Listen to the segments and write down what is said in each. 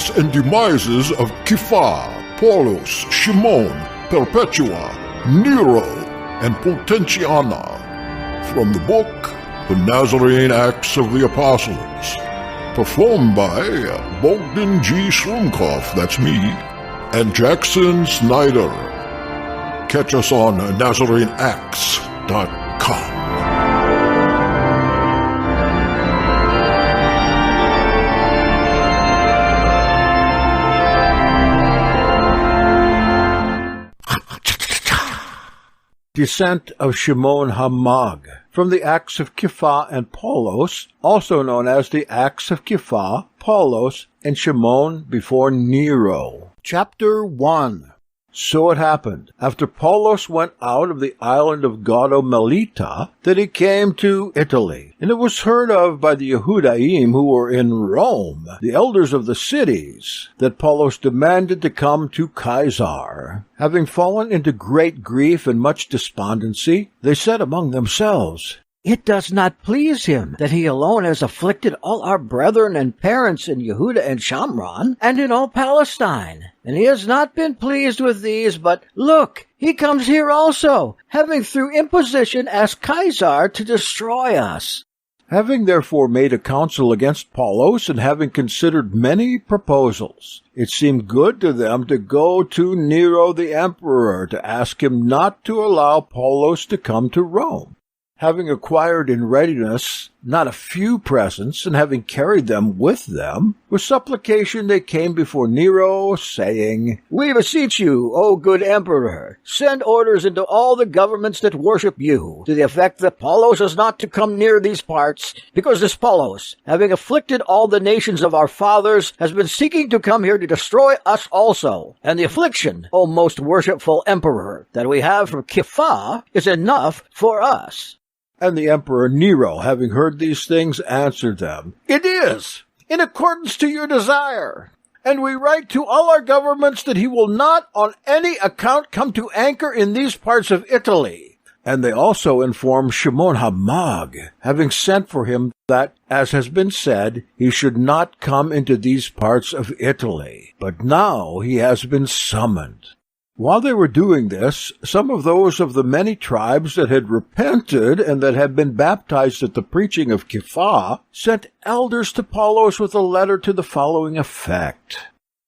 acts and demises of Kepha, Paulus, Shimon, Perpetua, Nero, and Potentiana, from the book The Nazarene Acts of the Apostles, performed by Bogdan G. Schruumkoff, that's me, and Jackson Snyder. Catch us on NazareneActs.com. Descent of Shimon HaMag, from the Acts of Kepha and Paulos, also known as the Acts of Kepha, Paulos, and Shimon before Nero. Chapter 1. So it happened, after Paulos went out of the island of Melita, that he came to Italy. And it was heard of by the Yehudaim who were in Rome, the elders of the cities, that Paulos demanded to come to Caesar. Having fallen into great grief and much despondency, they said among themselves, "It does not please him that he alone has afflicted all our brethren and parents in Yehuda and Shamron, and in all Palestine. And he has not been pleased with these, but look, he comes here also, having through imposition asked Caesar to destroy us." Having therefore made a council against Paulos, and having considered many proposals, it seemed good to them to go to Nero the emperor to ask him not to allow Paulos to come to Rome. Having acquired in readiness not a few presents, and having carried them with them, with supplication they came before Nero, saying, "We beseech you, O good emperor, send orders into all the governments that worship you, to the effect that Paulos is not to come near these parts, because this Paulos, having afflicted all the nations of our fathers, has been seeking to come here to destroy us also. And the affliction, O most worshipful emperor, that we have from Kepha is enough for us." And the emperor Nero, having heard these things, answered them, "It is, in accordance to your desire. And we write to all our governments that he will not on any account come to anchor in these parts of Italy." And they also informed Shimon HaMag, having sent for him, that, as has been said, he should not come into these parts of Italy. But now he has been summoned. While they were doing this, some of those of the many tribes that had repented and that had been baptized at the preaching of Kepha sent elders to Paulos with a letter to the following effect.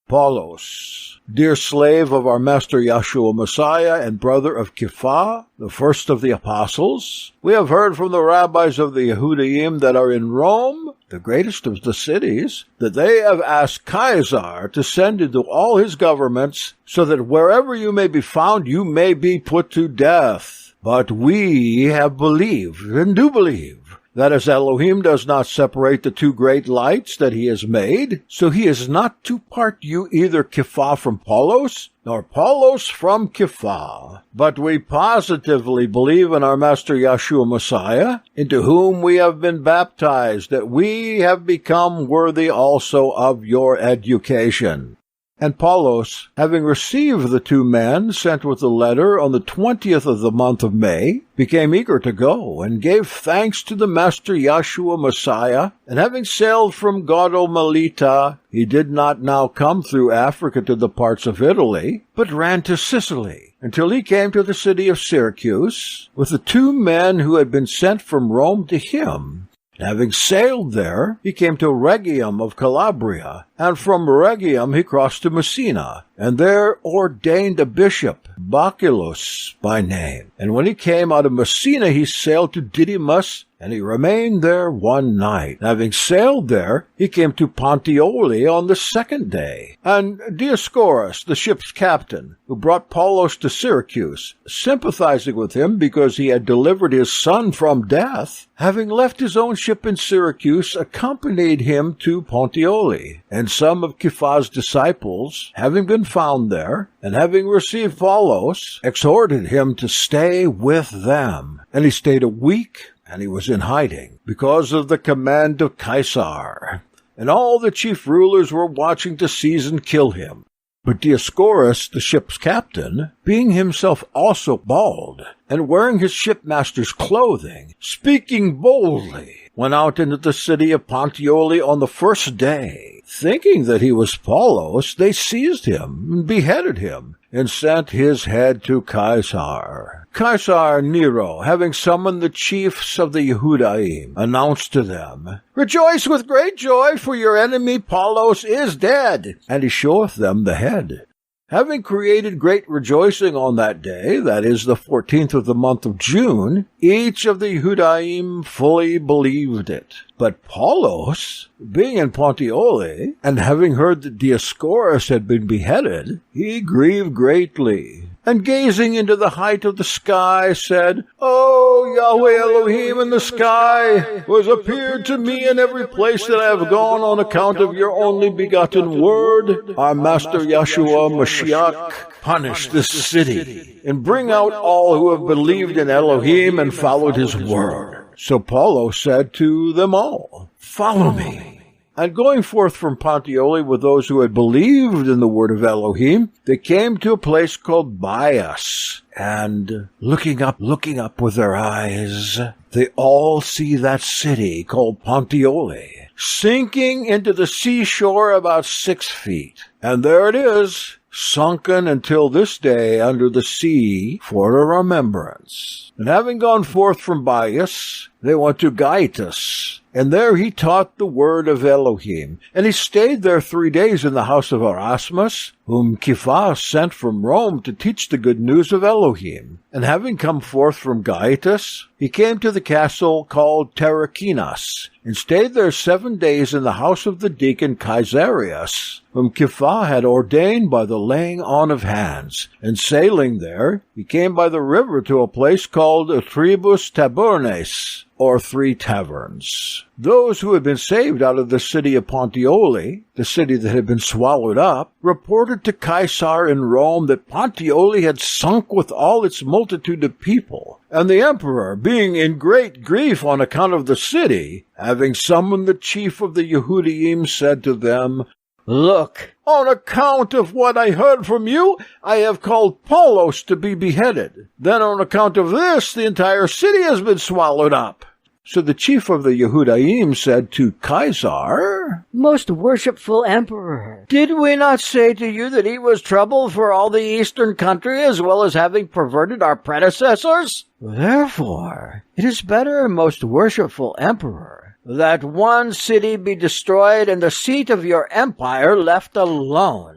Paulos, dear slave of our Master Yahshua Messiah and brother of Kepha, the first of the apostles, we have heard from the rabbis of the Yehudaim that are in Rome, the greatest of the cities, that they have asked Caesar to send into all his governments, so that wherever you may be found, you may be put to death. But we have believed, and do believe, that as Elohim does not separate the two great lights that he has made, so he is not to part you either Kepha from Paulos, nor Paulos from Kepha. But we positively believe in our Master Yahshua Messiah, into whom we have been baptized, that we have become worthy also of your education. And Paulos, having received the two men sent with the letter on the 20th of the month of May, became eager to go, and gave thanks to the Master Yahshua Messiah, and having sailed from Melita, he did not now come through Africa to the parts of Italy, but ran to Sicily, until he came to the city of Syracuse, with the two men who had been sent from Rome to him. Having sailed there, he came to Rhegium of Calabria, and from Rhegium he crossed to Messina, and there ordained a bishop, Bacchylus by name. And when he came out of Messina, he sailed to Demise, and he remained there one night. Having sailed there, he came to Puteoli on the second day. And Dioscorus, the ship's captain, who brought Paulos to Syracuse, sympathizing with him because he had delivered his son from death, having left his own ship in Syracuse, accompanied him to Puteoli. And some of Kepha's disciples, having been found there, and having received Paulos, exhorted him to stay with them. And he stayed a week, and he was in hiding, because of the command of Caesar. And all the chief rulers were watching to seize and kill him. But Dioscorus, the ship's captain, being himself also bald, and wearing his shipmaster's clothing, speaking boldly, went out into the city of Puteoli on the first day. Thinking that he was Paulos, they seized him and beheaded him, and sent his head to Caesar. Caesar Nero, having summoned the chiefs of the Yehudaim, announced to them, "Rejoice with great joy, for your enemy Paulos is dead, and he showeth them the head." Having created great rejoicing on that day, that is the 14th of the month of June, each of the Yehudaim fully believed it. But Paulos, being in Puteoli, and having heard that Dioscorus had been beheaded, he grieved greatly, and gazing into the height of the sky, said, "O Yahweh Elohim in the sky, who has appeared to me in every place that I have gone on account of your only begotten word, our Master Yeshua Mashiach, punish this city, and bring out all who have believed in Elohim and followed his word." So Paulo said to them all, "Follow me." And going forth from Puteoli with those who had believed in the word of Elohim, they came to a place called Bias, and looking up with their eyes, they all see that city called Puteoli, sinking into the seashore about 6 feet. And there it is, sunken until this day under the sea for a remembrance. And having gone forth from Bias, they went to Gaitus, and there he taught the word of Elohim. And he stayed there 3 days in the house of Erasmus, whom Kepha sent from Rome to teach the good news of Elohim. And having come forth from Gaitus, he came to the castle called Terrakinas, and stayed there 7 days in the house of the deacon Caesarius, whom Kepha had ordained by the laying on of hands. And sailing there, he came by the river to a place called Tribus Tabernes, or 3 taverns. Those who had been saved out of the city of Puteoli, the city that had been swallowed up, reported to Caesar in Rome that Puteoli had sunk with all its multitude of people. And the emperor, being in great grief on account of the city, having summoned the chief of the Yehudaim, said to them, "Look, on account of what I heard from you, I have called Paulos to be beheaded. Then on account of this, the entire city has been swallowed up." So the chief of the Yehudaim said to Caesar, "Most worshipful emperor, did we not say to you that he was trouble for all the eastern country, as well as having perverted our predecessors? Therefore, it is better, most worshipful emperor, that one city be destroyed and the seat of your empire left alone."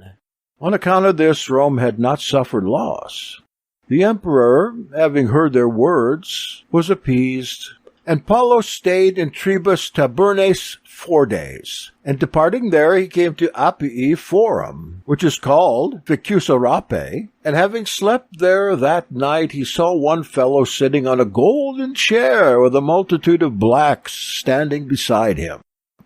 On account of this, Rome had not suffered loss. The emperor, having heard their words, was appeased, and Paulos stayed in Tribus Tabernes 4 days. And departing there, he came to Appii Forum, which is called Vicusarape. And having slept there that night, he saw one fellow sitting on a golden chair with a multitude of blacks standing beside him.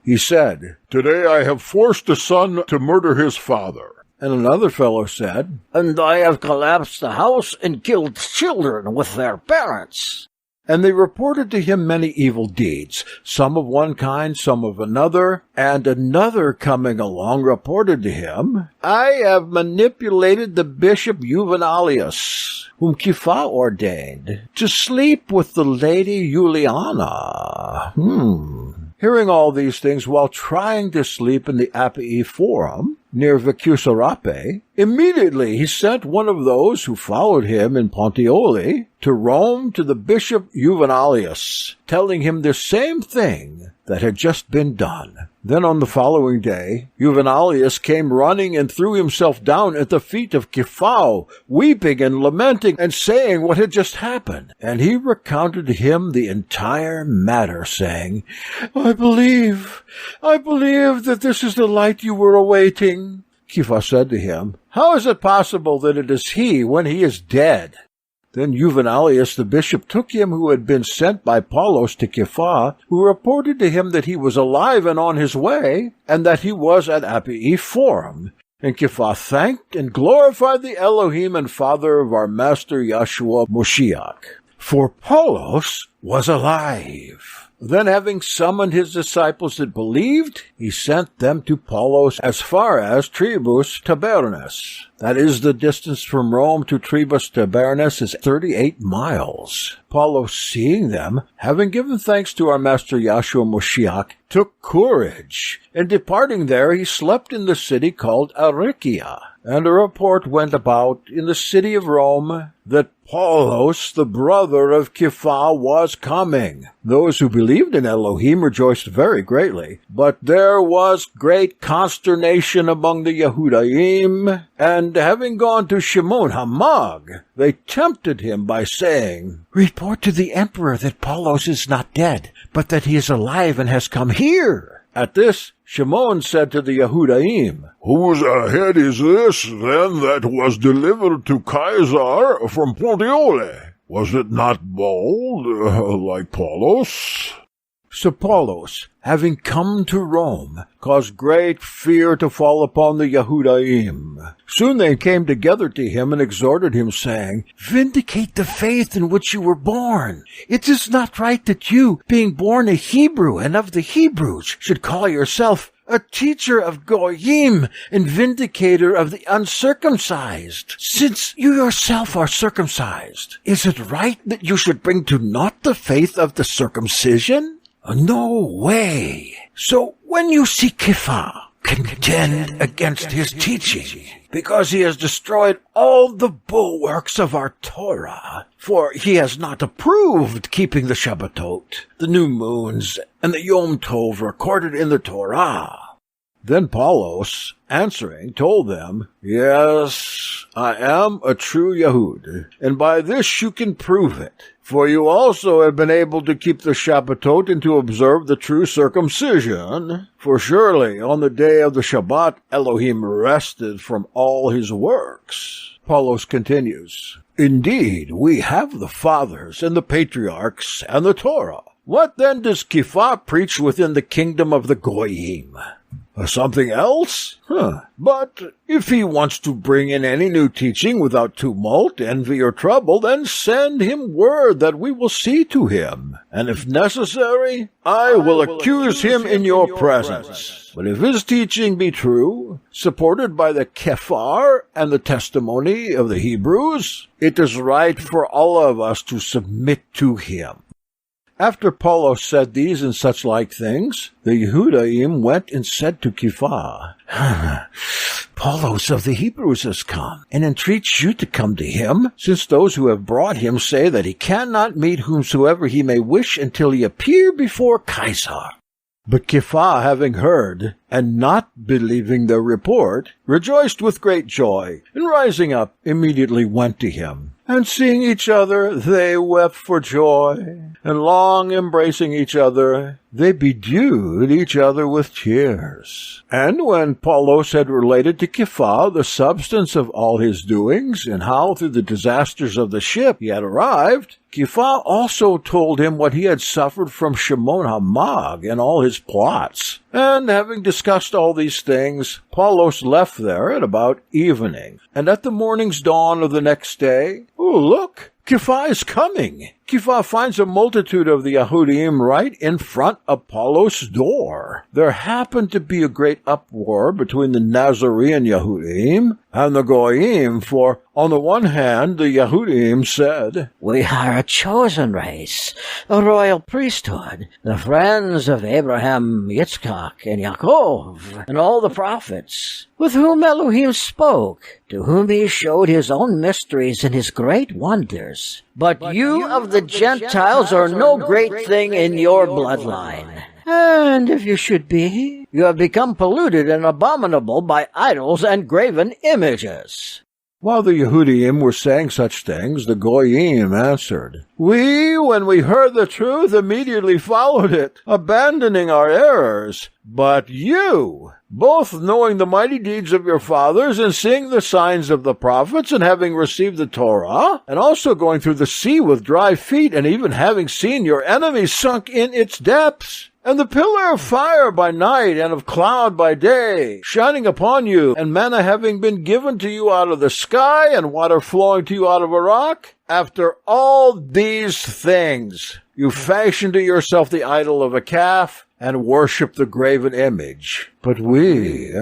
He said, "Today I have forced a son to murder his father." And another fellow said, "And I have collapsed the house and killed children with their parents." And they reported to him many evil deeds, some of one kind, some of another. And another coming along reported to him, "I have manipulated the bishop Juvenalius, whom Kepha ordained, to sleep with the lady Juliana." Hearing all these things while trying to sleep in the Appii Forum, near Vicusarape, immediately he sent one of those who followed him in Puteoli to Rome to the bishop Juvenalius, telling him the same thing that had just been done. Then on the following day, Juvenalius came running and threw himself down at the feet of Kepha, weeping and lamenting and saying what had just happened. And he recounted to him the entire matter, saying, I believe that this is the light you were awaiting." Kepha said to him, "How is it possible that it is he when he is dead?" Then Juvenalius the bishop took him who had been sent by Paulos to Kepha, who reported to him that he was alive and on his way, and that he was at Appii Forum. And Kepha thanked and glorified the Elohim and Father of our Master Yeshua Mashiach, for Paulos was alive. Then, having summoned his disciples that believed, he sent them to Paulos as far as Tribus Tabernas. That is, the distance from Rome to Tribus Tabernas is 38 miles. Paulos, seeing them, having given thanks to our Master Yahshua Moshiach, took courage, and departing there, he slept in the city called Aricia. And a report went about in the city of Rome that Paulos, the brother of Kepha, was coming. Those who believed in Elohim rejoiced very greatly, but there was great consternation among the Yehudaim, and having gone to Shimon Hamag, they tempted him by saying, "Report to the emperor that Paulos is not dead, but that he is alive and has come here." At this, Shimon said to the Yehudaim, "Whose head is this, then, that was delivered to Caesar from Pontiole? Was it not bald, like Paulos?" So Paulos, having come to Rome, caused great fear to fall upon the Yehudaim. Soon they came together to him and exhorted him, saying, "Vindicate the faith in which you were born. It is not right that you, being born a Hebrew and of the Hebrews, should call yourself a teacher of Goyim and vindicator of the uncircumcised, since you yourself are circumcised. Is it right that you should bring to naught the faith of the circumcision? No way. So when you see Kepha, contend against his teaching, because he has destroyed all the bulwarks of our Torah, for he has not approved keeping the Shabbatot, the new moons, and the Yom Tov recorded in the Torah." Then Paulos, answering, told them, "Yes, I am a true Yehud, and by this you can prove it. For you also have been able to keep the Shabbatot and to observe the true circumcision. For surely on the day of the Shabbat Elohim rested from all his works." Paulos continues, "Indeed, we have the fathers and the patriarchs and the Torah. What then does Kepha preach within the kingdom of the Goyim? Something else? But if he wants to bring in any new teaching without tumult, envy, or trouble, then send him word that we will see to him. And if necessary, I will accuse him in your presence. But if his teaching be true, supported by the Kephar and the testimony of the Hebrews, it is right for all of us to submit to him." After Paulos said these and such like things, the Yehudaim went and said to Kepha, "Paulos of the Hebrews has come, and entreats you to come to him, since those who have brought him say that he cannot meet whomsoever he may wish until he appear before Caesar." But Kepha, having heard, and not believing their report, rejoiced with great joy, and rising up, immediately went to him. And seeing each other, they wept for joy, and long embracing each other, they bedewed each other with tears. And when Paulos had related to Kepha the substance of all his doings, and how through the disasters of the ship he had arrived, Kepha also told him what he had suffered from Shimon Hamag and all his plots. And having discussed all these things, Paulos left there at about evening. And at the morning's dawn of the next day, look, Kepha is coming. Kepha finds a multitude of the Yehudim right in front of Paulos' door. There happened to be a great uproar between the Nazarene Yehudim and the Goyim, for on the one hand the Yehudim said, "We are a chosen race, a royal priesthood, the friends of Abraham, Yitzchak, and Yaakov, and all the prophets, with whom Elohim spoke, to whom he showed his own mysteries and his great wonders. But you of the Gentiles are no great thing in your bloodline. And if you should be, you have become polluted and abominable by idols and graven images." While the Yehudim were saying such things, the Goyim answered, "We, when we heard the truth, immediately followed it, abandoning our errors. But you, both knowing the mighty deeds of your fathers, and seeing the signs of the prophets, and having received the Torah, and also going through the sea with dry feet, and even having seen your enemies sunk in its depths, And the pillar of fire by night and of cloud by day, shining upon you, and manna having been given to you out of the sky, and water flowing to you out of a rock? After all these things, you fashioned to yourself the idol of a calf, and worship the graven image. But we,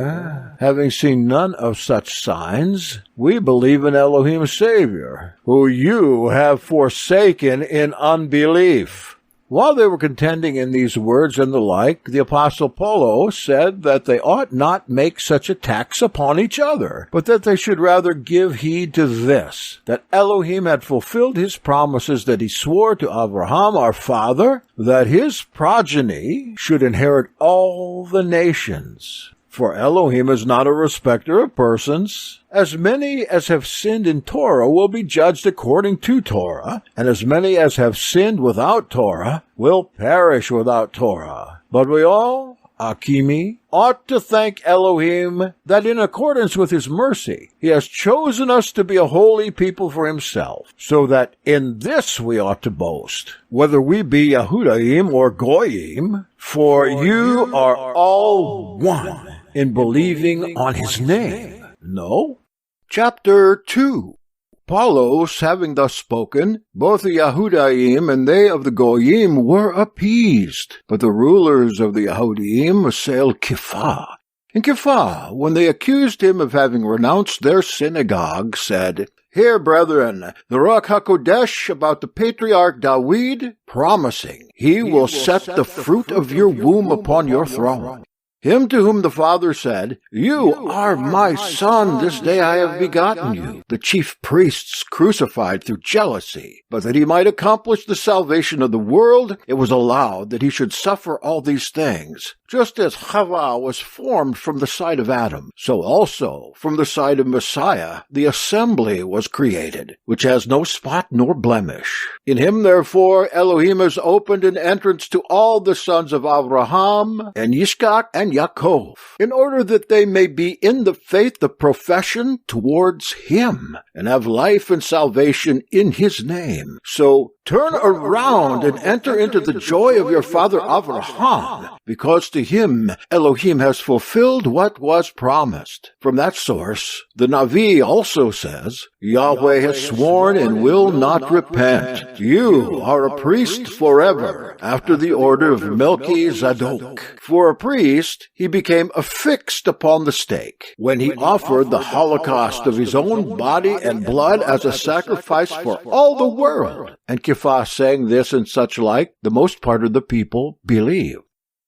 having seen none of such signs, we believe in Elohim Savior, who you have forsaken in unbelief. While they were contending in these words and the like, the apostle Paulo said that they ought not make such attacks upon each other, but that they should rather give heed to this, that Elohim had fulfilled his promises that he swore to Abraham our father, that his progeny should inherit all the nations. For Elohim is not a respecter of persons. As many as have sinned in Torah will be judged according to Torah, and as many as have sinned without Torah will perish without Torah. But we all, Akimi, ought to thank Elohim that in accordance with his mercy, he has chosen us to be a holy people for himself, so that in this we ought to boast, whether we be Yahudaim or Goyim, for you are all one in believing on his name. No? Chapter 2. Paulos, having thus spoken, both the Yahudaim and they of the Goyim were appeased, but the rulers of the Yahudim assailed Kepha. And Kepha, when they accused him of having renounced their synagogue, said, Hear, brethren, the Ruach HaKodesh about the patriarch David, promising, he will set the fruit of your womb upon your throne. Him to whom the Father said, You are my son, this day I have begotten you. The chief priests crucified through jealousy, but that he might accomplish the salvation of the world, it was allowed that he should suffer all these things. Just as Chava was formed from the side of Adam, so also from the side of Messiah the assembly was created, which has no spot nor blemish. In him, therefore, Elohim has opened an entrance to all the sons of Abraham and Yishkak and Yaakov, in order that they may be in the faith of profession towards him, and have life and salvation in his name. So turn around and enter into the joy of your father Abraham, because to him Elohim has fulfilled what was promised. From that source, the Navi also says, Yahweh has sworn and will not repent. You are a priest forever, after the order of Melchizedek. For a priest, he became affixed upon the stake, when he offered the holocaust of his own body and blood as a sacrifice for all the world. And Kepha, saying this and such like, the most part of the people believed.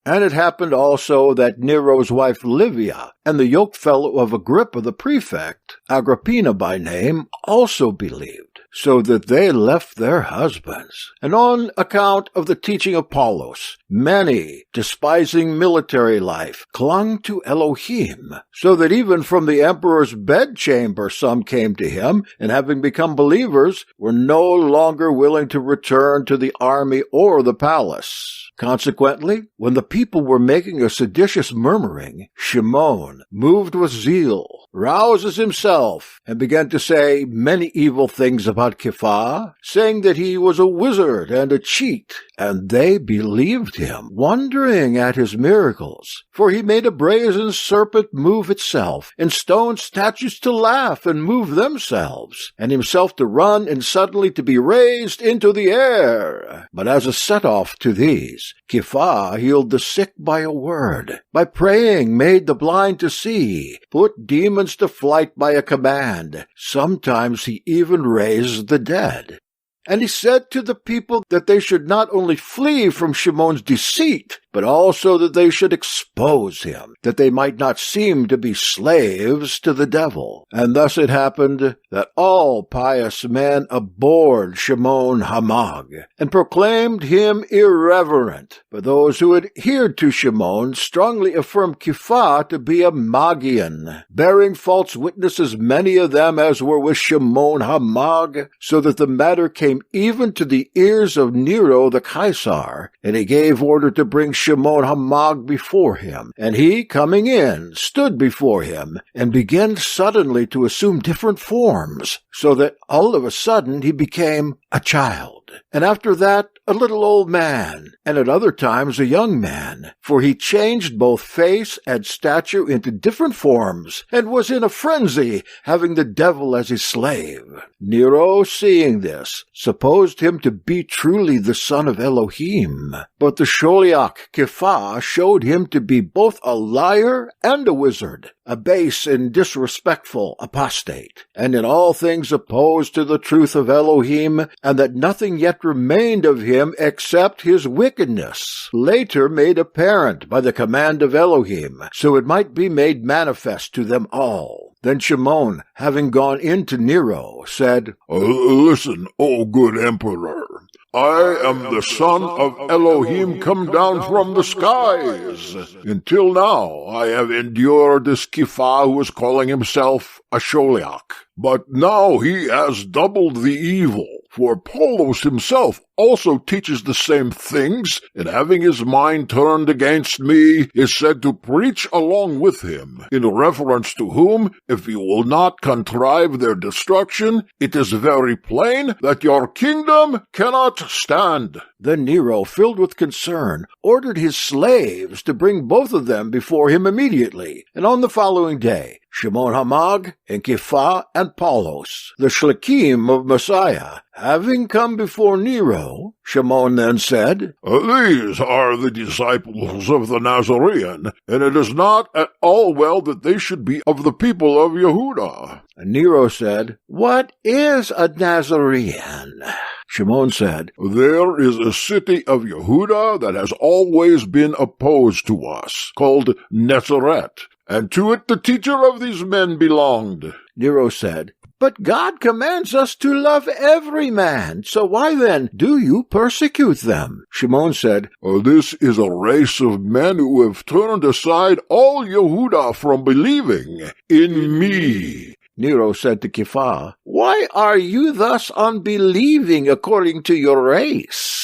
And it happened also that Nero's wife Livia and the yokefellow of Agrippa the prefect, Agrippina by name, also believed, so that they left their husbands. And on account of the teaching of Paulos, many, despising military life, clung to Elohim, so that even from the emperor's bedchamber some came to him, and having become believers, were no longer willing to return to the army or the palace. Consequently, when the people were making a seditious murmuring, Shimon, moved with zeal, rouses himself, and began to say many evil things about Kepha, saying that he was a wizard and a cheat, and they believed him, wondering at his miracles. For he made a brazen serpent move itself, and stone statues to laugh and move themselves, and himself to run and suddenly to be raised into the air. But as a set-off to these, Kepha healed the sick by a word, by praying made the blind to see, put demons to flight by a command. Sometimes he even raised the dead. And he said to the people that they should not only flee from Shimon's deceit, but also that they should expose him, that they might not seem to be slaves to the devil. And thus it happened that all pious men abhorred Shimon Hamag, and proclaimed him irreverent. But those who adhered to Shimon strongly affirmed Kepha to be a Magian, bearing false witnesses, many of them as were with Shimon Hamag, so that the matter came even to the ears of Nero the Caesar, and he gave order to bring Shimon Hamag before him. And he, coming in, stood before him, and began suddenly to assume different forms, so that all of a sudden he became a child, and after that a little old man, and at other times a young man, for he changed both face and stature into different forms, and was in a frenzy, having the devil as his slave. Nero, seeing this, supposed him to be truly the son of Elohim, but the Sholiach Kepha showed him to be both a liar and a wizard, a base and disrespectful apostate, and in all things opposed to the truth of Elohim, and that nothing yet remained of him except his wickedness, later made apparent by the command of Elohim, so it might be made manifest to them all. Then Shimon, having gone in to Nero, said, Listen, O good emperor. I am the son of Elohim come down from the skies. Until now I have endured this Kepha who is calling himself a Sholiach. But now he has doubled the evil. For Paulos himself also teaches the same things, and having his mind turned against me, is said to preach along with him, in reference to whom, if you will not contrive their destruction, it is very plain that your kingdom cannot stand. Then Nero, filled with concern, ordered his slaves to bring both of them before him immediately, and on the following day, Shimon Hamag and Kepha and Paulos, the Shlichim of Messiah, having come before Nero, Shimon then said, These are the disciples of the Nazarene, and it is not at all well that they should be of the people of Yehuda. And Nero said, What is a Nazarene? Shimon said, There is a city of Yehuda that has always been opposed to us, called Nazareth, and to it the teacher of these men belonged. Nero said, But God commands us to love every man, so why then do you persecute them? Shimon said, This is a race of men who have turned aside all Yehuda from believing in me. Nero said to Kepha, Why are you thus unbelieving according to your race?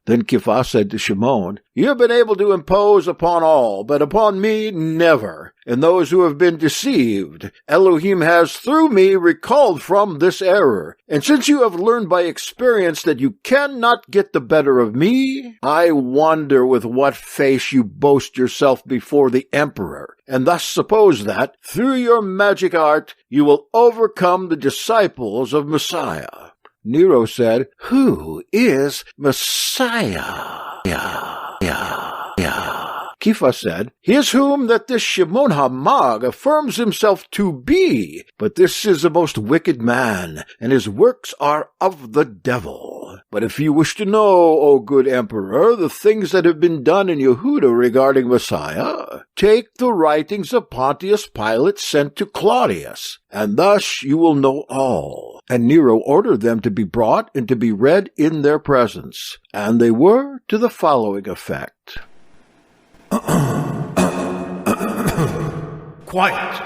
Then Kepha said to Shimon, You have been able to impose upon all, but upon me never. And those who have been deceived, Elohim has through me recalled from this error. And since you have learned by experience that you cannot get the better of me, I wonder with what face you boast yourself before the emperor, and thus suppose that, through your magic art, you will overcome the disciples of Messiah. Nero said, Who is Messiah? Kepha said, He is whom that this Shimon Hamag affirms himself to be, but this is a most wicked man, and his works are of the devil. But if you wish to know, O good emperor, the things that have been done in Yehuda regarding Messiah, take the writings of Pontius Pilate sent to Claudius, and thus you will know all. And Nero ordered them to be brought and to be read in their presence, and they were to the following effect. Quiet.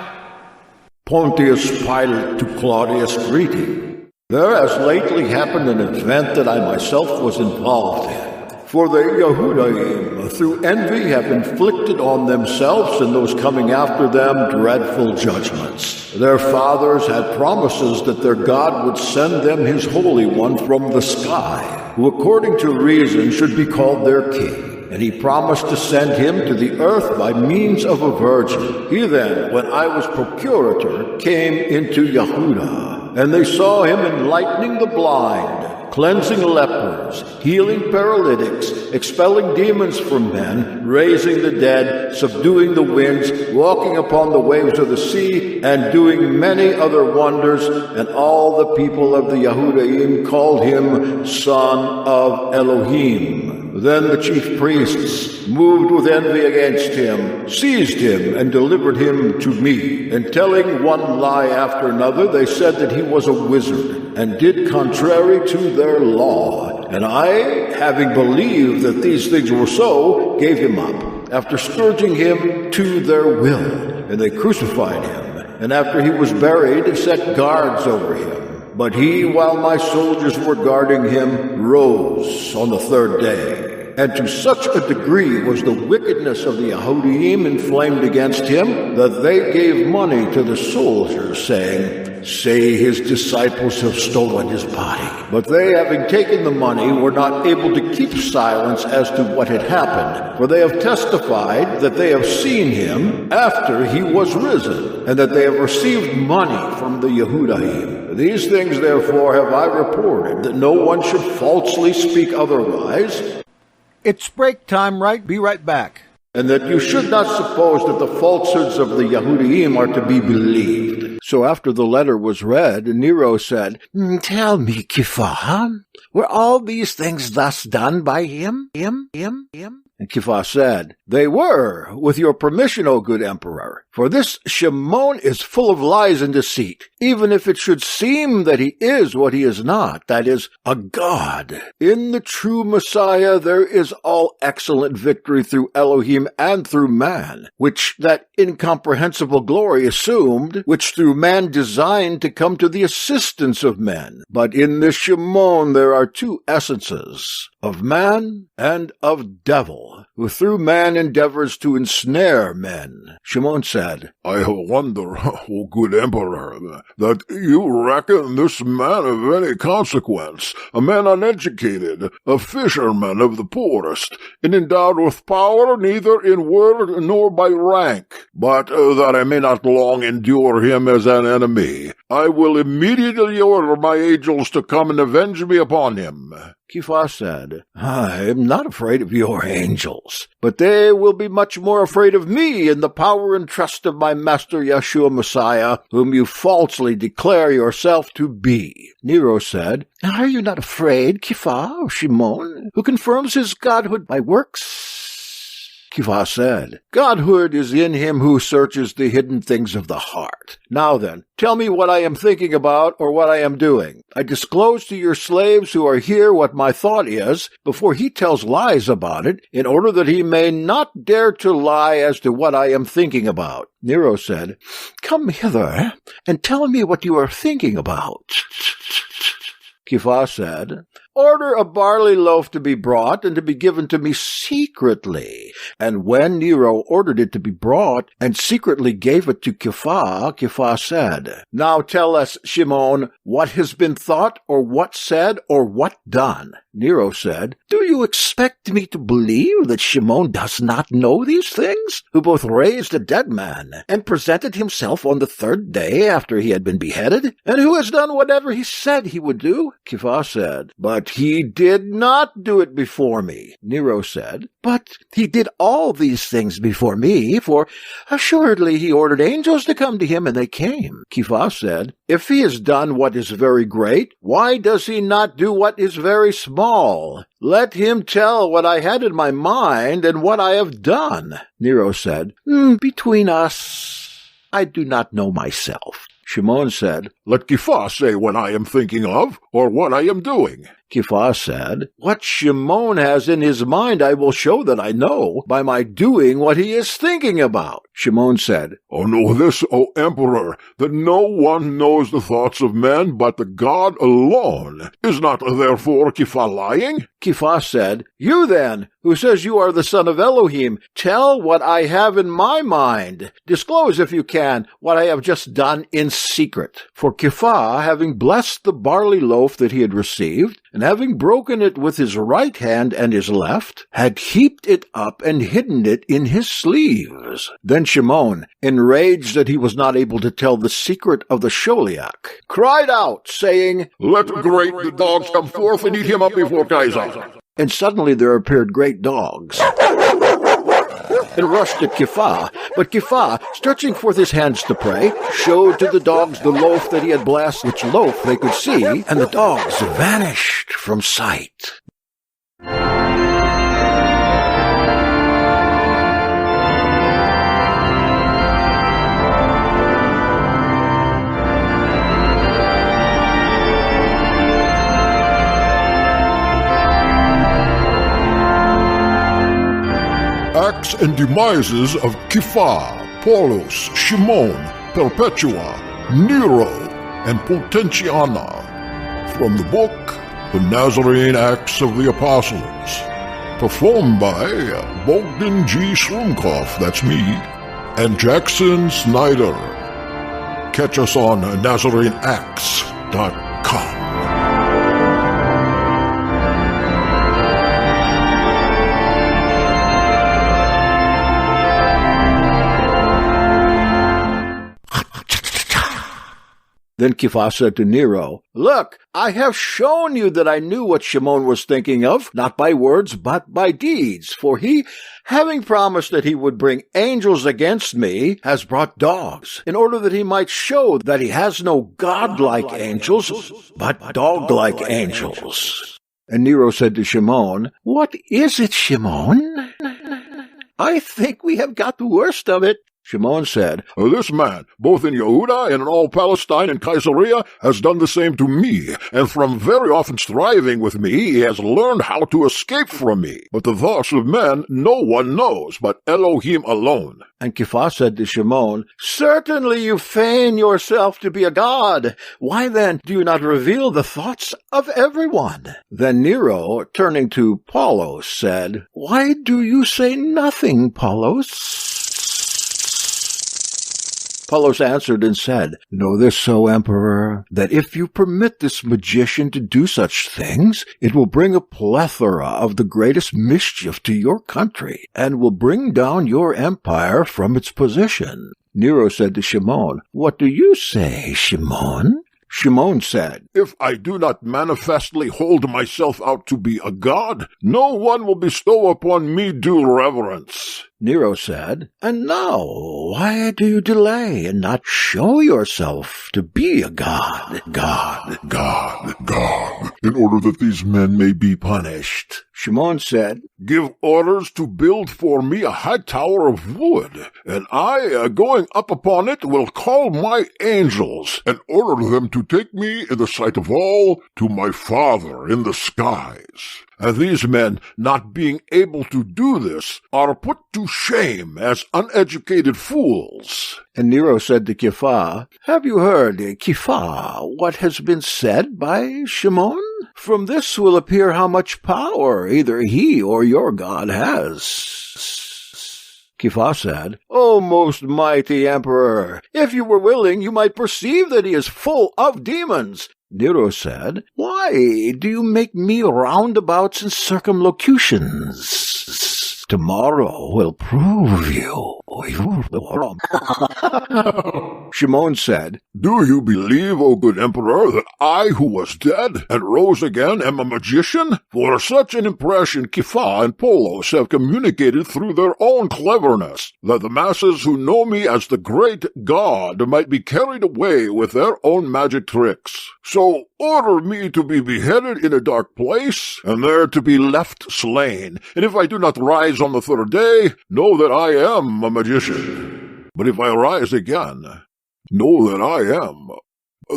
Pontius Pilate to Claudius greeting. There has lately happened an event that I myself was involved in. For the Yehudaim, through envy, have inflicted on themselves and those coming after them dreadful judgments. Their fathers had promises that their God would send them his Holy One from the sky, who according to reason should be called their king. And he promised to send him to the earth by means of a virgin. He then, when I was procurator, came into Yehuda, and they saw him enlightening the blind, cleansing lepers, healing paralytics, expelling demons from men, raising the dead, subduing the winds, walking upon the waves of the sea, and doing many other wonders. And all the people of the Yehudaim called him Son of Elohim. Then the chief priests, moved with envy against him, seized him and delivered him to me. And telling one lie after another, they said that he was a wizard, and did contrary to their law. And I, having believed that these things were so, gave him up, after scourging him to their will. And they crucified him, and after he was buried, set guards over him. But he, while my soldiers were guarding him, rose on the third day. And to such a degree was the wickedness of the Yehudaim inflamed against him, that they gave money to the soldiers, saying, say his disciples have stolen his body. But they, having taken the money, were not able to keep silence as to what had happened, for they have testified that they have seen him after he was risen, and that they have received money from the Yehudaim. These things, therefore, have I reported, that no one should falsely speak otherwise. It's break time, right? Be right back. And that you should not suppose that the falsehoods of the Yehudaim are to be believed. So after the letter was read, Nero said, Tell me, Kepha, were all these things thus done by him? And Kepha said, They were, with your permission, O good emperor. For this Shimon is full of lies and deceit, even if it should seem that he is what he is not, that is, a god. In the true Messiah there is all excellent victory through Elohim and through man, which that incomprehensible glory assumed, which through man designed to come to the assistance of men. But in this Shimon there are two essences, of man and of devil, who through man endeavors to ensnare men. Shimon said, I wonder, O good emperor, that you reckon this man of any consequence, a man uneducated, a fisherman of the poorest, and endowed with power neither in word nor by rank. But that I may not long endure him as an enemy, I will immediately order my angels to come and avenge me upon him. Kepha said, I am not afraid of your angels, but they will be much more afraid of me in the power and trust of my master Yeshua Messiah, whom you falsely declare yourself to be. Nero said, Are you not afraid, Kepha, of Shimon, who confirms his godhood by works? Kepha said, Godhood is in him who searches the hidden things of the heart. Now then, tell me what I am thinking about or what I am doing. I disclose to your slaves who are here what my thought is before he tells lies about it, in order that he may not dare to lie as to what I am thinking about. Nero said, Come hither and tell me what you are thinking about. Kepha said, Order a barley loaf to be brought and to be given to me secretly. And when Nero ordered it to be brought and secretly gave it to Kepha, Kepha said, Now tell us, Shimon, what has been thought or what said or what done. Nero said, Do you expect me to believe that Shimon does not know these things, who both raised a dead man and presented himself on the third day after he had been beheaded, and who has done whatever he said he would do? Kepha said, But he did not do it before me. Nero said, But he did all these things before me, for assuredly he ordered angels to come to him, and they came. Kepha said, If he has done what is very great, why does he not do what is very small? Let him tell what I had in my mind and what I have done. Nero said, Between us, I do not know myself. Shimon said, Let Kepha say what I am thinking of, or what I am doing. Kepha said, What Shimon has in his mind I will show that I know, by my doing what he is thinking about. Shimon said, Know this, O emperor, that no one knows the thoughts of men but the God alone. Is not therefore Kepha lying? Kepha said, You then, who says you are the son of Elohim, tell what I have in my mind. Disclose, if you can, what I have just done in secret. For Kepha, having blessed the barley loaf that he had received, and having broken it with his right hand and his left, had heaped it up and hidden it in his sleeves. Then Shimon, enraged that he was not able to tell the secret of the Sholiach, cried out, saying, Let the dogs come forth and eat him up before Kaiser. And suddenly there appeared great dogs, and rushed at Kepha. But Kepha, stretching forth his hands to pray, showed to the dogs the loaf that he had blessed, which loaf they could see, and the dogs vanished from sight. Acts and Demises of Kepha, Paulus, Shimon, Perpetua, Nero, and Potentiana, from the book The Nazarene Acts of the Apostles, performed by Bogdan G. Schruumkoff, that's me, and Jackson Snyder. catch us on NazareneActs.com. Then Kepha said to Nero, "Look, I have shown you that I knew what Shimon was thinking of, not by words, but by deeds. For he, having promised that he would bring angels against me, has brought dogs, in order that he might show that he has no godlike angels, but dog-like angels." And Nero said to Shimon, "What is it, Shimon? I think we have got the worst of it." Shimon said, "This man, both in Yehuda and in all Palestine and Caesarea, has done the same to me, and from very often striving with me, he has learned how to escape from me. But the thoughts of men no one knows, but Elohim alone." And Kepha said to Shimon, "Certainly you feign yourself to be a god. Why then do you not reveal the thoughts of everyone?" Then Nero, turning to Paulos, said, "Why do you say nothing, Paulos?" Paulos answered and said, "Know this, so, Emperor, that if you permit this magician to do such things, it will bring a plethora of the greatest mischief to your country, and will bring down your empire from its position." Nero said to Shimon, "What do you say, Shimon?" Shimon said, "If I do not manifestly hold myself out to be a god, no one will bestow upon me due reverence." Nero said, "And now, why do you delay and not show yourself to be a god? God, in order that these men may be punished." Shimon said, "Give orders to build for me a high tower of wood, and I, going up upon it, will call my angels, and order them to take me in the sight of all to my Father in the skies. And these men, not being able to do this, are put to shame as uneducated fools." And Nero said to Kepha, "Have you heard, Kepha, what has been said by Shimon? From this will appear how much power either he or your God has." Kepha said, "O most mighty Emperor, if you were willing, you might perceive that he is full of demons." Nero said, "Why do you make me roundabouts and circumlocutions? Tomorrow will prove you." Shimon said, "Do you believe, O good Emperor, that I, who was dead and rose again, am a magician? For such an impression Kepha and Paulos have communicated through their own cleverness, that the masses who know me as the great God might be carried away with their own magic tricks. So order me to be beheaded in a dark place, and there to be left slain. And if I do not rise on the third day, know that I am a magician. But if I rise again, know that I am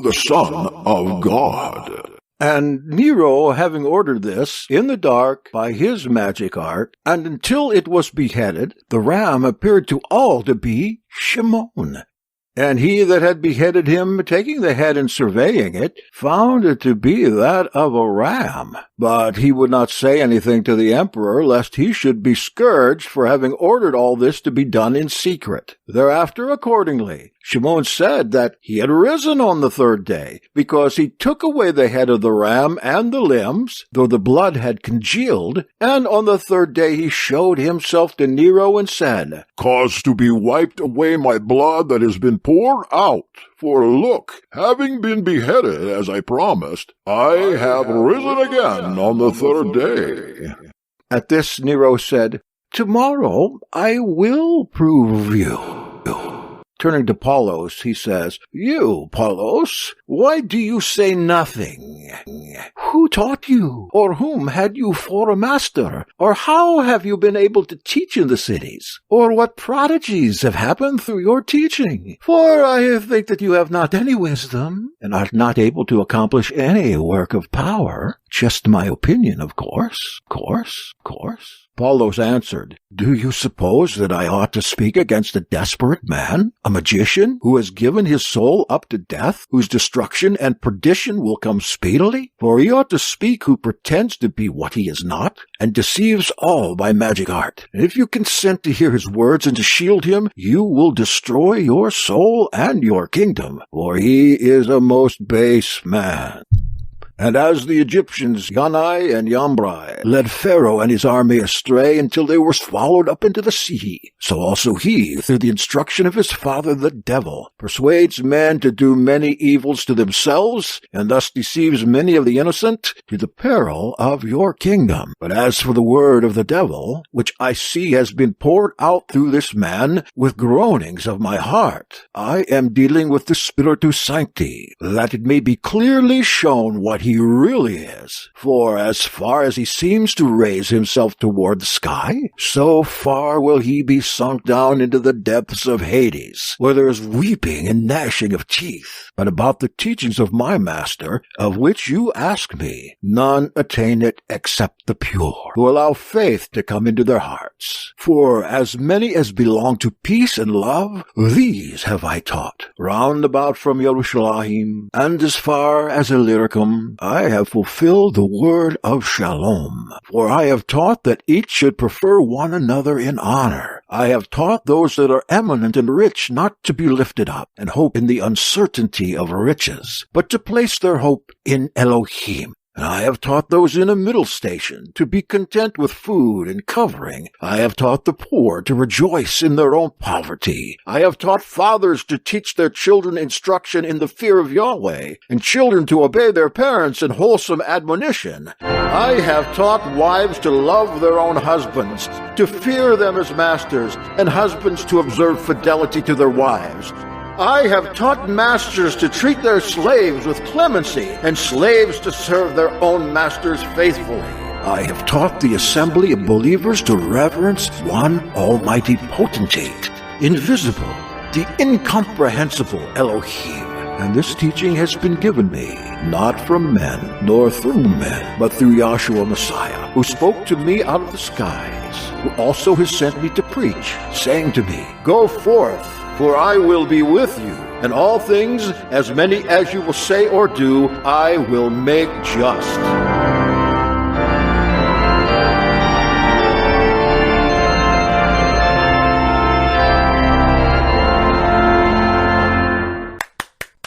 the Son of God." And Nero, having ordered this in the dark by his magic art, and until it was beheaded, the ram appeared to all to be Shimon. And he that had beheaded him, taking the head and surveying it, found it to be that of a ram. But he would not say anything to the emperor, lest he should be scourged for having ordered all this to be done in secret. Thereafter, accordingly, Shimon said that he had risen on the third day, because he took away the head of the ram and the limbs, though the blood had congealed, and on the third day he showed himself to Nero and said, "Cause to be wiped away my blood that has been poured out. For look, having been beheaded as I promised, I have risen again on the third day." At this Nero said, "Tomorrow I will prove you." Turning to Paulos, he says, "You, Paulos, why do you say nothing? Who taught you? Or whom had you for a master? Or how have you been able to teach in the cities? Or what prodigies have happened through your teaching? For I think that you have not any wisdom, and are not able to accomplish any work of power. Just my opinion, of course. Paulos answered, "Do you suppose that I ought to speak against a desperate man, a A magician who has given his soul up to death, whose destruction and perdition will come speedily? For he ought to speak who pretends to be what he is not, and deceives all by magic art. And if you consent to hear his words and to shield him, you will destroy your soul and your kingdom, for he is a most base man. And as the Egyptians, Yanai and Yambrai, led Pharaoh and his army astray until they were swallowed up into the sea, so also he, through the instruction of his father the devil, persuades men to do many evils to themselves, and thus deceives many of the innocent, to the peril of your kingdom. But as for the word of the devil, which I see has been poured out through this man with groanings of my heart, I am dealing with the Spiritus Sancti, that it may be clearly shown what he really is. For as far as he seems to raise himself toward the sky, so far will he be sunk down into the depths of Hades, where there is weeping and gnashing of teeth. But about the teachings of my master, of which you ask me, none attain it except the pure, who allow faith to come into their hearts. For as many as belong to peace and love, these have I taught, round about from Jerusalem, and as far as Illyricum, I have fulfilled the word of Shalom. For I have taught that each should prefer one another in honor. I have taught those that are eminent and rich not to be lifted up and hope in the uncertainty of riches, but to place their hope in Elohim. And I have taught those in a middle station to be content with food and covering. I have taught the poor to rejoice in their own poverty. I have taught fathers to teach their children instruction in the fear of Yahweh, and children to obey their parents in wholesome admonition. I have taught wives to love their own husbands, to fear them as masters, and husbands to observe fidelity to their wives. I have taught masters to treat their slaves with clemency, and slaves to serve their own masters faithfully. I have taught the assembly of believers to reverence one almighty potentate, invisible, the incomprehensible Elohim. And this teaching has been given me, not from men, nor through men, but through Yahshua Messiah, who spoke to me out of the skies, who also has sent me to preach, saying to me, Go forth, for I will be with you, and all things, as many as you will say or do, I will make just.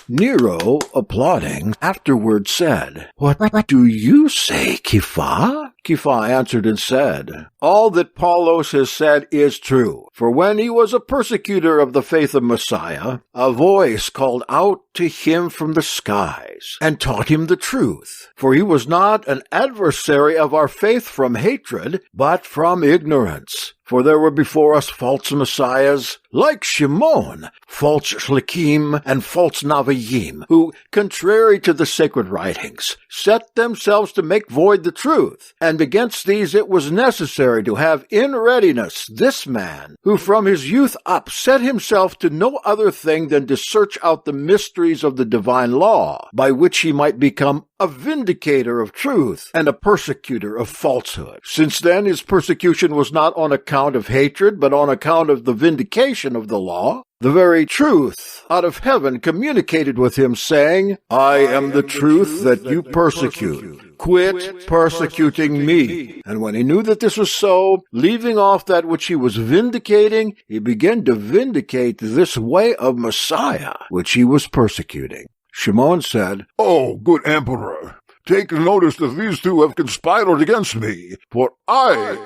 Nero, applauding, afterward said, What do you say, Kepha? Kepha answered and said, All that Paulos has said is true. For when he was a persecutor of the faith of Messiah, a voice called out to him from the skies, and taught him the truth. For he was not an adversary of our faith from hatred, but from ignorance. For there were before us false messiahs, like Shimon, false shlikim, and false naviyim, who, contrary to the sacred writings, set themselves to make void the truth. And against these it was necessary to have in readiness this man, who from his youth up set himself to no other thing than to search out the mysteries of the divine law, by which he might become a vindicator of truth and a persecutor of falsehood. Since then his persecution was not on account of hatred, but on account of the vindication of the law, the very truth out of heaven communicated with him, saying, I am the truth that you persecute. Quit persecuting me. And when he knew that this was so, leaving off that which he was vindicating, he began to vindicate this way of Messiah, which he was persecuting. Shimon said, O good emperor, take notice that these two have conspired against me, for I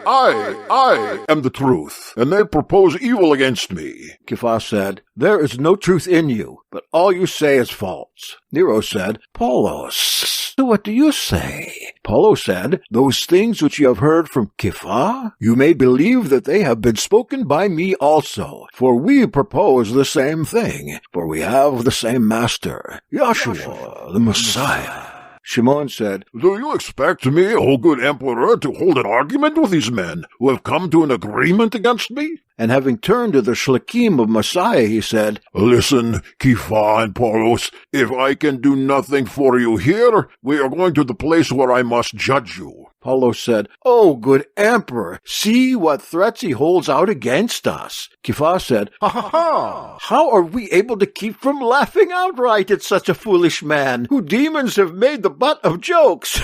am the truth, and they propose evil against me. Kepha said, There is no truth in you, but all you say is false. Nero said, Paulos, what do you say? Paulo said, Those things which you have heard from Kepha, you may believe that they have been spoken by me also, for we propose the same thing, for we have the same master, Yahshua, the Messiah. Shimon said, Do you expect me, O good emperor, to hold an argument with these men who have come to an agreement against me? And having turned to the shlikim of Messiah, he said, Listen, Kepha and Paulos, if I can do nothing for you here, we are going to the place where I must judge you. Paulos said, "O good emperor, see what threats he holds out against us." Kepha said, "Ha ha ha! How are we able to keep from laughing outright at such a foolish man, who demons have made the butt of jokes?"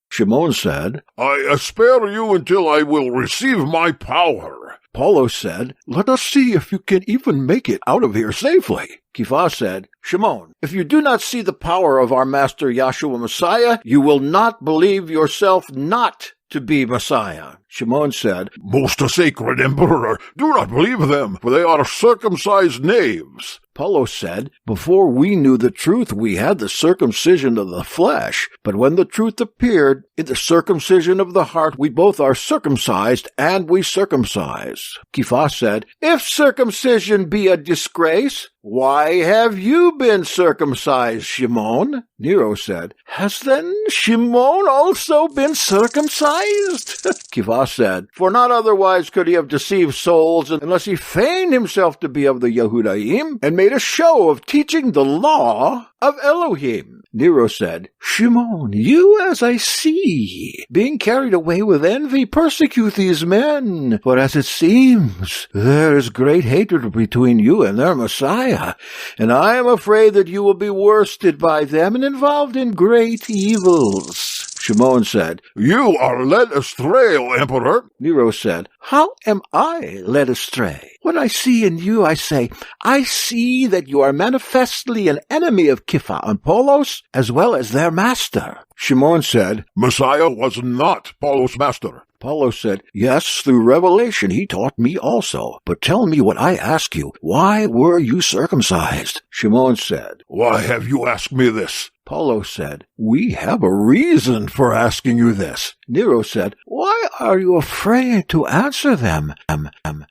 Shimon said, "I spare you until I will receive my power." Paulos said, "Let us see if you can even make it out of here safely." Kepha said, "Shimon, if you do not see the power of our master Yahshua Messiah, you will not believe yourself not to be Messiah." Shimon said, "Most sacred emperor, do not believe them, for they are circumcised knaves." Paulos said, "Before we knew the truth, we had the circumcision of the flesh. But when the truth appeared, in the circumcision of the heart, we both are circumcised, and we circumcise." Kepha said, "If circumcision be a disgrace, why have you been circumcised, Shimon?" Nero said, "Has then Shimon also been circumcised?" Kepha said, "For not otherwise could he have deceived souls, unless he feigned himself to be of the Yehudaim, and made a show of teaching the law of Elohim." Nero said, "Shimon, you, as I see, being carried away with envy, persecute these men. For as it seems, there is great hatred between you and their Messiah, and I am afraid that you will be worsted by them and involved in great evils." Shimon said, "You are led astray, O emperor." Nero said, "How am I led astray? What I see in you, I say, I see that you are manifestly an enemy of Kepha and Paulos, as well as their master." Shimon said, "Messiah was not Paulos' master." Paulos said, "Yes, through revelation he taught me also. But tell me what I ask you. Why were you circumcised?" Shimon said, "Why have you asked me this?" Paulos said, "We have a reason for asking you this." Nero said, "Why are you afraid to answer them?"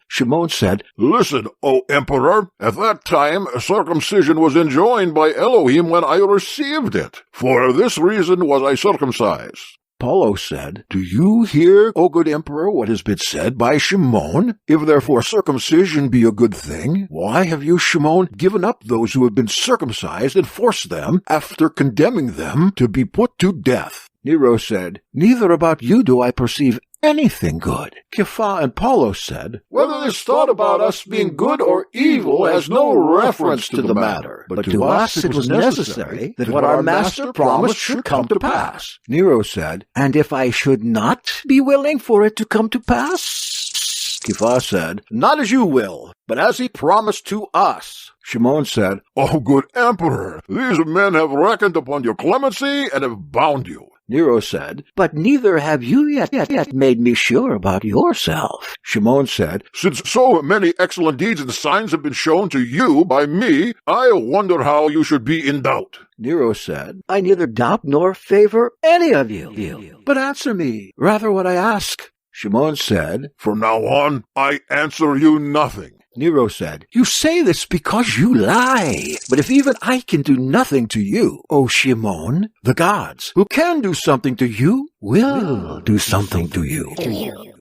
Shimon said, "Listen, O emperor, at that time circumcision was enjoined by Elohim when I received it. For this reason was I circumcised." Paulos said, "Do you hear, O good emperor, what has been said by Shimon? If therefore circumcision be a good thing, why have you, Shimon, given up those who have been circumcised and forced them, after condemning them, to be put to death?" Nero said, "Neither about you do I perceive anything good." Kepha and Paulos said, "Whether this thought about us being good or evil has no reference to the matter. But to us it was necessary that what our master promised should come to pass." Nero said, "And if I should not be willing for it to come to pass?" Kepha said, "Not as you will, but as he promised to us." Shimon said, "O good emperor, these men have reckoned upon your clemency and have bound you." Nero said, "But neither have you yet made me sure about yourself." Shimon said, "Since so many excellent deeds and signs have been shown to you by me, I wonder how you should be in doubt." Nero said, "I neither doubt nor favor any of you. But answer me rather what I ask." Shimon said, "From now on, I answer you nothing." Nero said, "You say this because you lie. But if even I can do nothing to you, O Shimon, the gods, who can do something to you, will do something to you."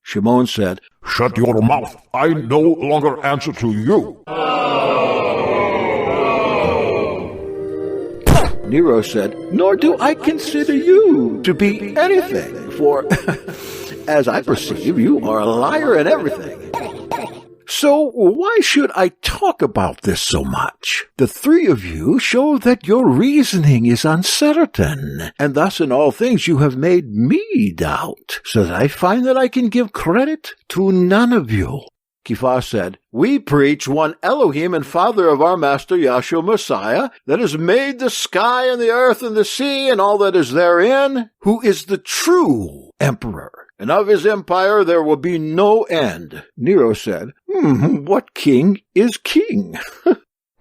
Shimon said, "Shut your mouth. I no longer answer to you." Nero said, "Nor do I consider you to be anything, for as I perceive, you are a liar in everything. So why should I talk about this so much? The three of you show that your reasoning is uncertain, and thus in all things you have made me doubt, so that I find that I can give credit to none of you." Kepha said, "We preach one Elohim and Father of our Master Yahshua Messiah, that has made the sky and the earth and the sea and all that is therein, who is the true emperor. And of his empire there will be no end." Nero said, "What king is king?"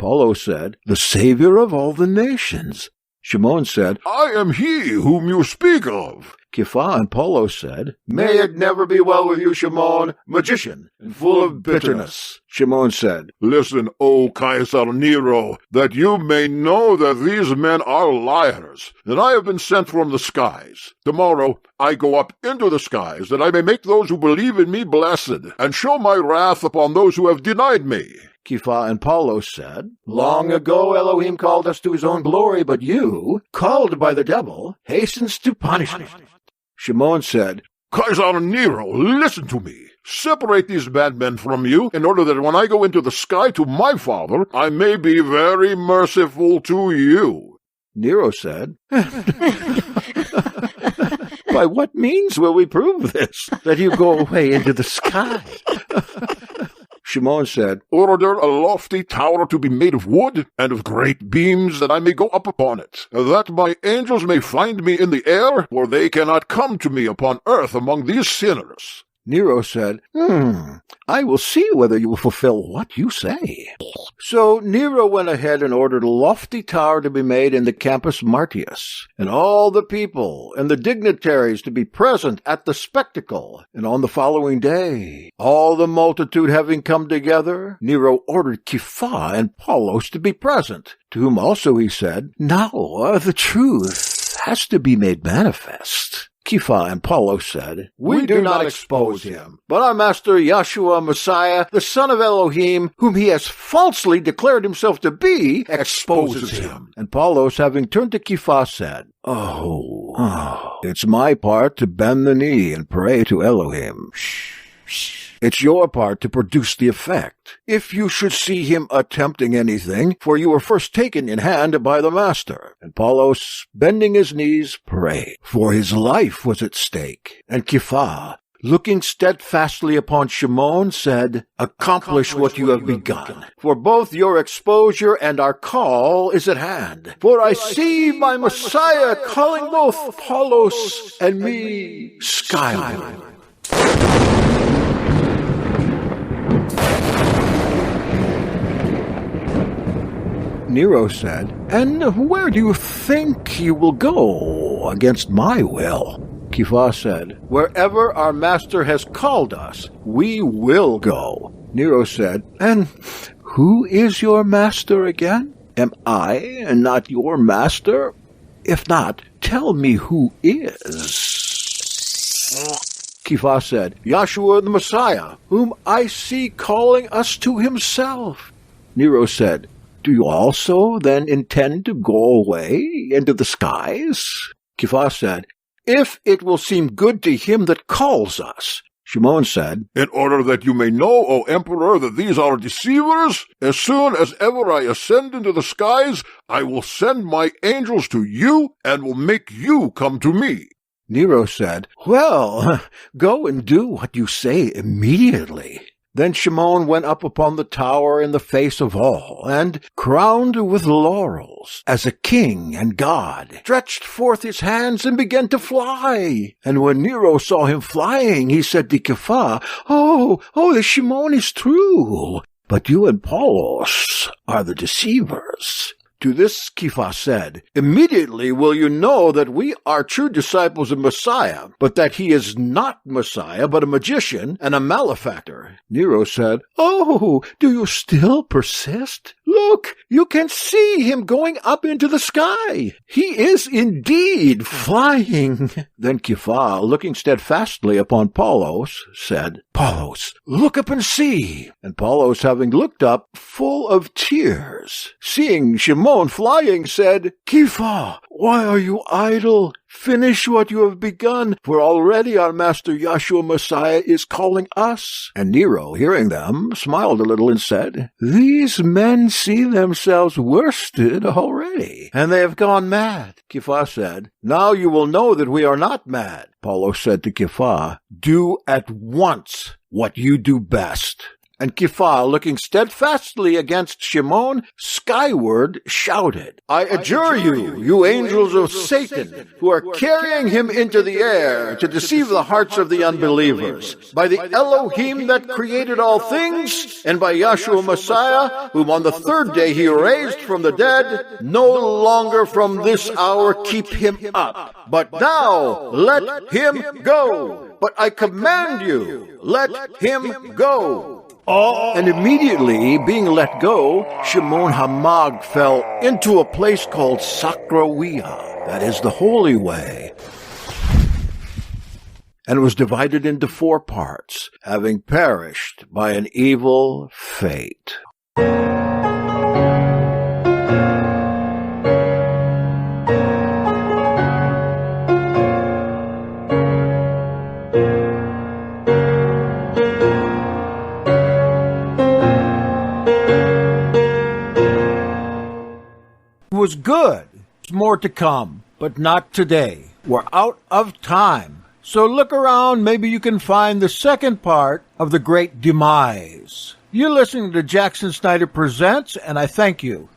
Paulos said, "The Savior of all the nations." Shimon said, "I am he whom you speak of." Kepha and Paulos said, "May it never be well with you, Shimon, magician, and full of bitterness." Shimon said, "Listen, O Caesar Nero, that you may know that these men are liars, and I have been sent from the skies. Tomorrow I go up into the skies, that I may make those who believe in me blessed, and show my wrath upon those who have denied me." Kepha and Paulos said, "Long ago Elohim called us to his own glory, but you, called by the devil, hastens to punishment." Shimon said, Kaiser Nero, listen to me. Separate these bad men from you, in order that when I go into the sky to my father, I may be very merciful to you. Nero said, By what means will we prove this, that you go away into the sky? Shimon said, Order a lofty tower to be made of wood and of great beams, that I may go up upon it, that my angels may find me in the air, for they cannot come to me upon earth among these sinners. Nero said, I will see whether you will fulfill what you say. So Nero went ahead and ordered a lofty tower to be made in the Campus Martius, and all the people and the dignitaries to be present at the spectacle. And on the following day, all the multitude having come together, Nero ordered Kepha and Paulos to be present, to whom also he said, Now the truth has to be made manifest. Kepha and Paulos said, We do not expose him, but our master Yahshua Messiah, the Son of Elohim, whom he has falsely declared himself to be, exposes him. And Paulos, having turned to Kepha, said, it's my part to bend the knee and pray to Elohim. It's your part to produce the effect. If you should see him attempting anything, for you were first taken in hand by the master. And Paulos, bending his knees, prayed, for his life was at stake. And Kepha, looking steadfastly upon Shimon, said, Accomplish what you have begun, for both your exposure and our call is at hand. For I see my Messiah calling both Paulos and me skyward. Nero said, And where do you think you will go against my will? Kepha said, Wherever our master has called us, we will go. Nero said, And who is your master again? Am I not your master? If not, tell me who is. Kepha said, Yahshua the Messiah, whom I see calling us to himself. Nero said, Do you also then intend to go away into the skies? Kepha said, If it will seem good to him that calls us. Shimon said, In order that you may know, O Emperor, that these are deceivers, as soon as ever I ascend into the skies, I will send my angels to you, and will make you come to me. Nero said, Well, go and do what you say immediately. Then Shimon went up upon the tower in the face of all, and, crowned with laurels, as a king and god, stretched forth his hands and began to fly. And when Nero saw him flying, he said to Kepha, the Shimon is true, but you and Paulos are the deceivers. To this Kepha said, Immediately will you know that we are true disciples of Messiah, but that he is not Messiah, but a magician and a malefactor. Nero said, Do you still persist? Look, you can see him going up into the sky. He is indeed flying. Then Kepha, looking steadfastly upon Paulos, said, Paulos, look up and see. And Paulos, having looked up, full of tears, seeing Shimon flying, said, Kepha, why are you idle? Finish what you have begun, for already our master Yahshua Messiah is calling us. And Nero, hearing them, smiled a little and said, These men see themselves worsted already, and they have gone mad. Kepha said, Now you will know that we are not mad. Paulos said to Kepha, Do at once what you do best. And Kepha, looking steadfastly against Shimon, skyward shouted, I adjure you, you angels of Satan, who are carrying him into the air to deceive the hearts of the unbelievers, by the Elohim that created all things, and by Yahshua Messiah, whom on the third day he raised from the dead, no longer from this hour keep him up, but now let him go. But I command you, let him go. And immediately, being let go, Shimon HaMag fell into a place called Sakrawiyah, that is the Holy Way, and was divided into 4 parts, having perished by an evil fate. was good. There's more to come, but not today. We're out of time. So look around, maybe you can find the second part of the great Demise. You're listening to Jackson Snyder Presents, and I thank you.